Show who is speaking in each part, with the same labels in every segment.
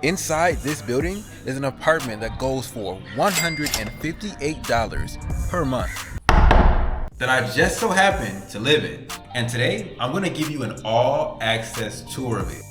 Speaker 1: Inside this building is an apartment that goes for $158 per month that I just so happen to live in. And today, I'm gonna give you an all-access tour of it.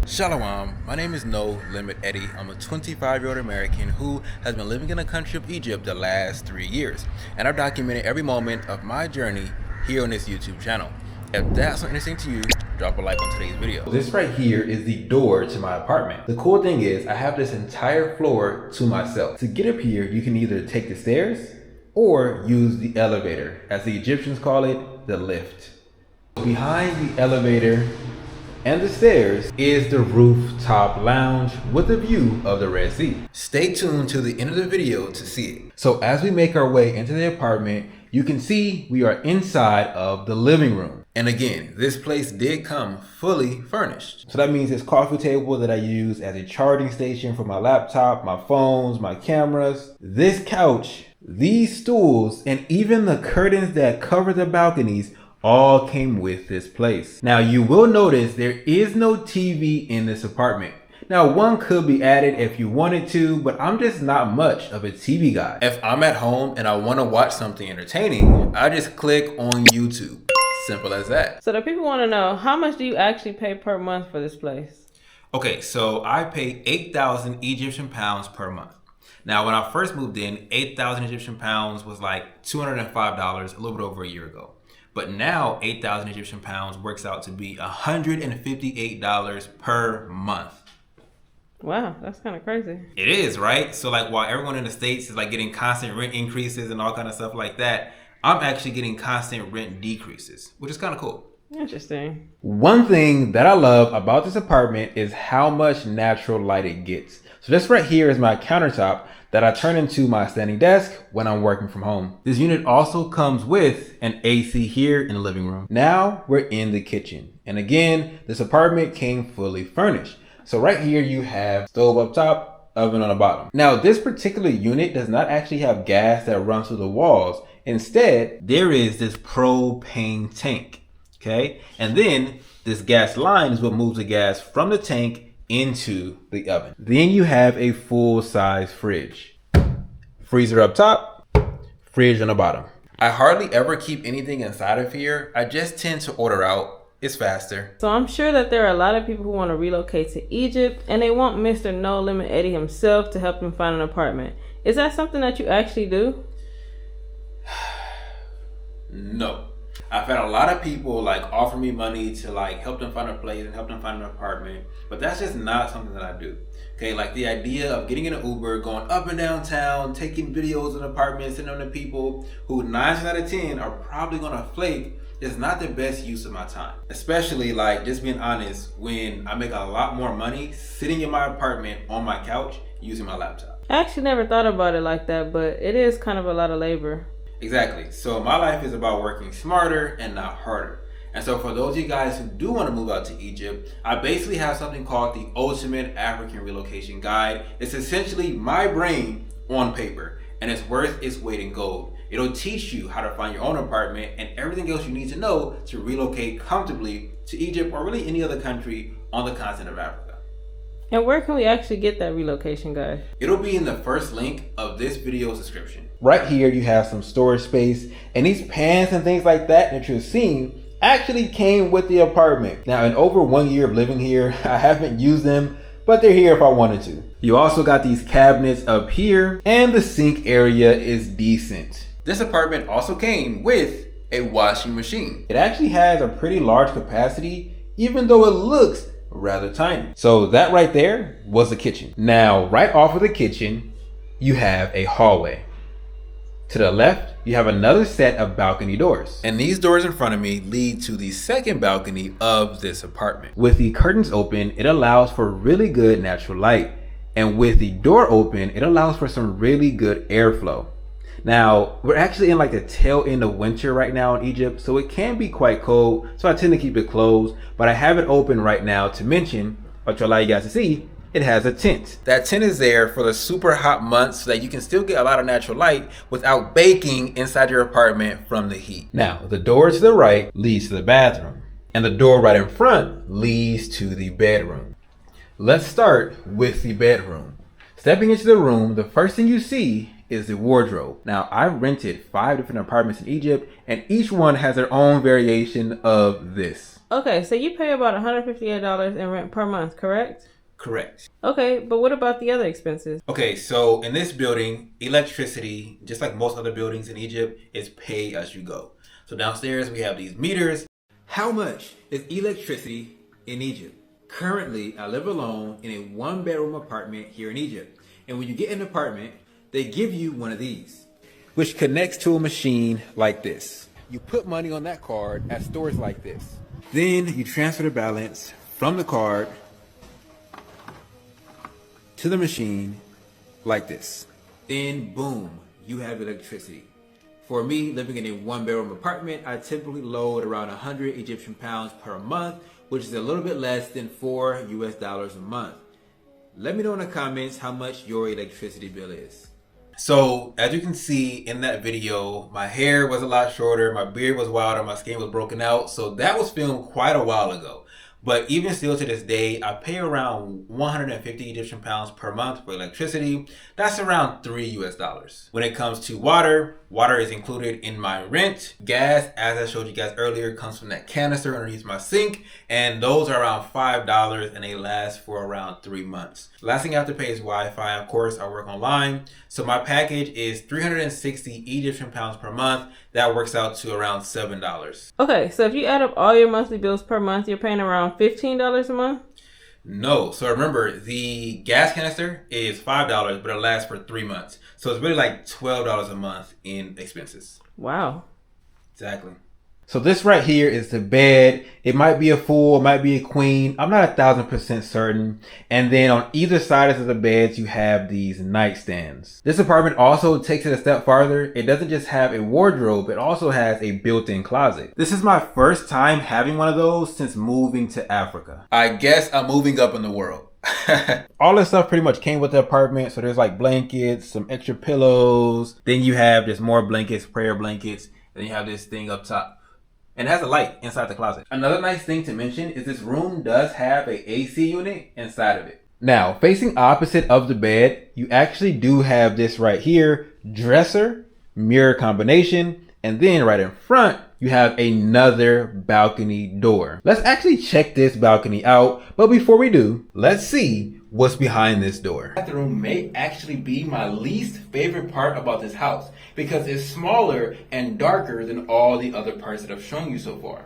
Speaker 1: Shalom, my name is No Limit Eddie. I'm a 25-year-old American who has been living in the country of Egypt the last 3 years. And I've documented every moment of my journey here on this YouTube channel. If that's interesting to you, drop a like on today's video. This right here is the door to my apartment. The cool thing is I have this entire floor to myself. To get up here, you can either take the stairs or use the elevator, as the Egyptians call it, the lift. Behind the elevator and the stairs is the rooftop lounge with a view of the Red Sea. Stay tuned to the end of the video to see it. So as we make our way into the apartment, you can see we are inside of the living room. And again, this place did come fully furnished. So that means this coffee table that I use as a charging station for my laptop, my phones, my cameras, this couch, these stools, and even the curtains that cover the balconies all came with this place. Now you will notice there is no TV in this apartment. Now one could be added if you wanted to, but I'm just not much of a TV guy. If I'm at home and I want to watch something entertaining, I just click on YouTube. Simple as that.
Speaker 2: So the people want to know, how much do you actually pay per month for this place?
Speaker 1: Okay, so I pay 8,000 Egyptian pounds per month. Now, when I first moved in, 8,000 Egyptian pounds was like $205 a little bit over a year ago. But now 8,000 Egyptian pounds works out to be $158 per month.
Speaker 2: Wow, that's kind of crazy.
Speaker 1: It is, right? So like while everyone in the States is like getting constant rent increases and all kind of stuff like that, I'm actually getting constant rent decreases, which is kind of cool.
Speaker 2: Interesting.
Speaker 1: One thing that I love about this apartment is how much natural light it gets. So this right here is my countertop that I turn into my standing desk when I'm working from home. This unit also comes with an AC here in the living room. Now we're in the kitchen. And again, this apartment came fully furnished. So right here you have stove up top, oven on the bottom. Now this particular unit does not actually have gas that runs through the walls. Instead, there is this propane tank, okay? And then this gas line is what moves the gas from the tank into the oven. Then you have a full-size fridge. Freezer up top, fridge on the bottom. I hardly ever keep anything inside of here. I just tend to order out. It's faster.
Speaker 2: So I'm sure that there are a lot of people who want to relocate to Egypt and they want Mr. No Limit Eddie himself to help them find an apartment. Is that something that you actually do?
Speaker 1: No. I've had a lot of people like offer me money to like help them find a place and help them find an apartment, but that's just not something that I do. Okay, like the idea of getting in an Uber, going up and down town, taking videos of apartments, sending them to people who 9 out of 10 are probably gonna flake is not the best use of my time. Especially like just being honest, when I make a lot more money sitting in my apartment on my couch using my laptop.
Speaker 2: I actually never thought about it like that, but it is kind of a lot of labor.
Speaker 1: Exactly. So my life is about working smarter and not harder. And so for those of you guys who do want to move out to Egypt, I basically have something called the Ultimate African Relocation Guide. It's essentially my brain on paper, and it's worth its weight in gold. It'll teach you how to find your own apartment and everything else you need to know to relocate comfortably to Egypt or really any other country on the continent of Africa.
Speaker 2: And where can we actually get that relocation guide?
Speaker 1: It'll be in the first link of this video's description. Right here you have some storage space, and these pans and things like that you're seeing actually came with the apartment. Now in over 1 year of living here, I haven't used them, but they're here if I wanted to. You also got these cabinets up here, and the sink area is decent. This apartment also came with a washing machine. It actually has a pretty large capacity, even though it looks rather tiny. So that right there was the kitchen. Now, right off of the kitchen, you have a hallway. To the left, you have another set of balcony doors. And these doors in front of me lead to the second balcony of this apartment. With the curtains open, it allows for really good natural light. And with the door open, it allows for some really good airflow. Now, we're actually in like the tail end of winter right now in Egypt, so it can be quite cold, so I tend to keep it closed, but I have it open right now to mention, or to allow you guys to see, it has a tent. That tent is there for the super hot months so that you can still get a lot of natural light without baking inside your apartment from the heat. Now, the door to the right leads to the bathroom. And the door right in front leads to the bedroom. Let's start with the bedroom. Stepping into the room, the first thing you see is the wardrobe. Now, I rented 5 different apartments in Egypt, and each one has their own variation of this.
Speaker 2: Okay, so you pay about $158 in rent per month, correct?
Speaker 1: Correct.
Speaker 2: Okay, but what about the other expenses?
Speaker 1: Okay, so in this building, electricity, just like most other buildings in Egypt, is pay as you go. So downstairs, we have these meters. How much is electricity in Egypt? Currently, I live alone in a 1-bedroom apartment here in Egypt. And when you get an apartment, they give you one of these, which connects to a machine like this. You put money on that card at stores like this. Then you transfer the balance from the card to the machine like this. Then boom, you have electricity. For me, living in a 1-bedroom apartment, I typically load around 100 Egyptian pounds per month, which is a little bit less than $4 US a month. Let me know in the comments how much your electricity bill is. So, as you can see in that video, my hair was a lot shorter, my beard was wilder, my skin was broken out. So that was filmed quite a while ago. But even still to this day, I pay around 150 Egyptian pounds per month for electricity. That's around $3 US. When it comes to water, water is included in my rent. Gas, as I showed you guys earlier, comes from that canister underneath my sink. And those are around $5 and they last for around 3 months. Last thing I have to pay is Wi-Fi. Of course, I work online. So my package is 360 Egyptian pounds per month. That works out to around $7.
Speaker 2: Okay, so if you add up all your monthly bills per month, you're paying around $15 a month?
Speaker 1: No. So remember, the gas canister is $5, but it lasts for 3 months. So it's really like $12 a month in expenses.
Speaker 2: Wow.
Speaker 1: Exactly. So this right here is the bed. It might be a full, it might be a queen. I'm not 1,000% certain. And then on either side of the beds, you have these nightstands. This apartment also takes it a step farther. It doesn't just have a wardrobe, it also has a built-in closet. This is my first time having one of those since moving to Africa. I guess I'm moving up in the world. All this stuff pretty much came with the apartment. So there's like blankets, some extra pillows. Then you have just more blankets, prayer blankets. Then you have this thing up top. And it has a light inside the closet. Another nice thing to mention is this room does have a AC unit inside of it. Now, facing opposite of the bed, you actually do have this right here, dresser, mirror combination, and then right in front, you have another balcony door. Let's actually check this balcony out. But before we do, let's see what's behind this door. The bathroom may actually be my least favorite part about this house because it's smaller and darker than all the other parts that I've shown you so far.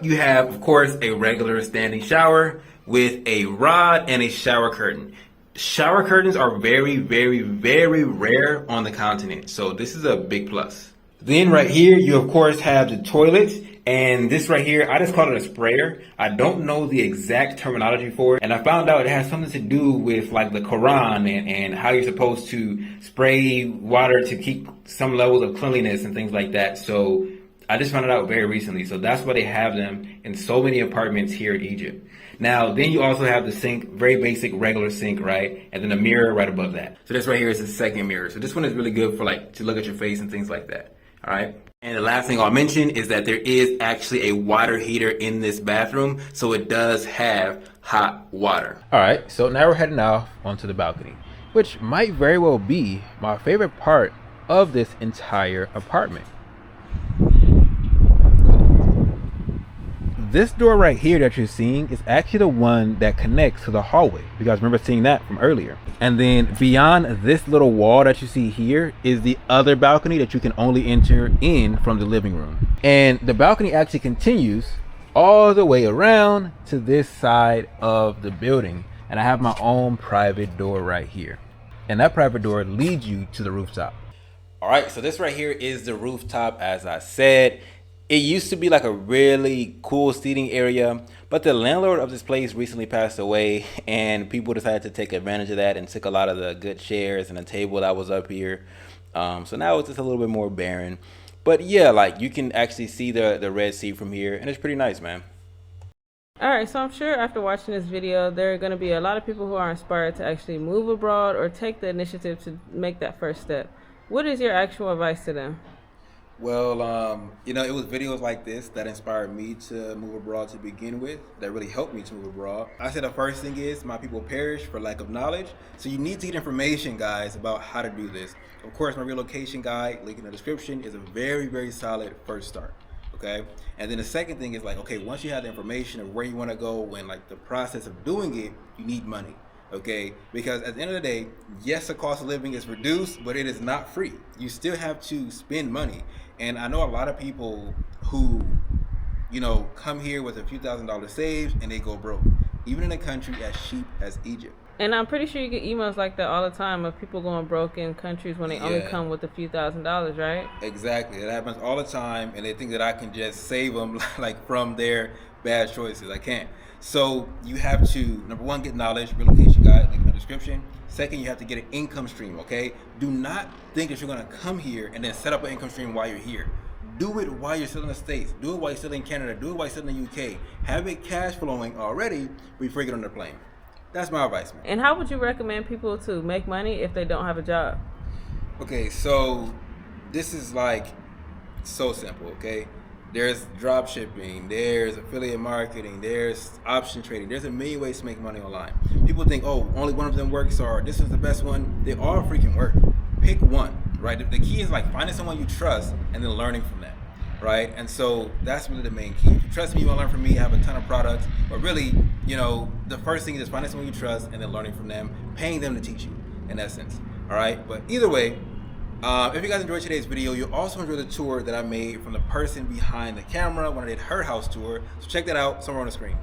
Speaker 1: You have, of course, a regular standing shower with a rod and a shower curtain. Shower curtains are very, very, very rare on the continent. So this is a big plus. Then right here, you of course have the toilet, and this right here, I just call it a sprayer. I don't know the exact terminology for it, and I found out it has something to do with like the Quran and how you're supposed to spray water to keep some level of cleanliness and things like that. So I just found it out very recently. So that's why they have them in so many apartments here in Egypt. Now, then you also have the sink, very basic regular sink, right? And then a mirror right above that. So this right here is the second mirror. So this one is really good for like to look at your face and things like that. All right. And the last thing I'll mention is that there is actually a water heater in this bathroom. So it does have hot water. All right. So now we're heading off onto the balcony, which might very well be my favorite part of this entire apartment. This door right here that you're seeing is actually the one that connects to the hallway. You guys remember seeing that from earlier. And then beyond this little wall that you see here is the other balcony that you can only enter in from the living room. And the balcony actually continues all the way around to this side of the building. And I have my own private door right here. And that private door leads you to the rooftop. All right, so this right here is the rooftop, as I said. It used to be like a really cool seating area, but the landlord of this place recently passed away and people decided to take advantage of that and took a lot of the good chairs and the table that was up here. So now it's just a little bit more barren. But yeah, like you can actually see the Red Sea from here and it's pretty nice, man.
Speaker 2: All right, so I'm sure after watching this video, there are going to be a lot of people who are inspired to actually move abroad or take the initiative to make that first step. What is your actual advice to them?
Speaker 1: Well, it was videos like this that inspired me to move abroad to begin with, that really helped me to move abroad. I said the first thing is my people perish for lack of knowledge. So you need to get information, guys, about how to do this. Of course, my relocation guide, link in the description, is a very, very solid first start. Okay. And then the second thing is like, okay, once you have the information of where you want to go and like the process of doing it, you need money. Okay, because at the end of the day, yes, the cost of living is reduced, but it is not free. You still have to spend money. And I know a lot of people who, come here with a few $1,000s saved and they go broke, even in a country as cheap as Egypt.
Speaker 2: And I'm pretty sure you get emails like that all the time of people going broke in countries when they only come with a few $1,000s, right?
Speaker 1: Exactly. It happens all the time, and they think that I can just save them like from their bad choices. I can't. So you have to, number one, get knowledge, relocation guide, link in the description. Second, you have to get an income stream, okay? Do not think that you're gonna come here and then set up an income stream while you're here. Do it while you're still in the States. Do it while you're still in Canada. Do it while you're still in the UK. Have it cash flowing already before you get on the plane. That's my advice, man.
Speaker 2: And how would you recommend people to make money if they don't have a job?
Speaker 1: Okay, so this is like so simple, okay? There's drop shipping, there's affiliate marketing, there's option trading. There's a million ways to make money online. People think, oh, only one of them works, or this is the best one. They all freaking work. Pick one, right? The key is like finding someone you trust and then learning from them, right? And so that's really the main key. If you trust me, you want to learn from me. I have a ton of products, but really, the first thing is finding someone you trust and then learning from them, paying them to teach you, in essence, all right? But either way, if you guys enjoyed today's video, you'll also enjoy the tour that I made from the person behind the camera when I did her house tour. So check that out somewhere on the screen.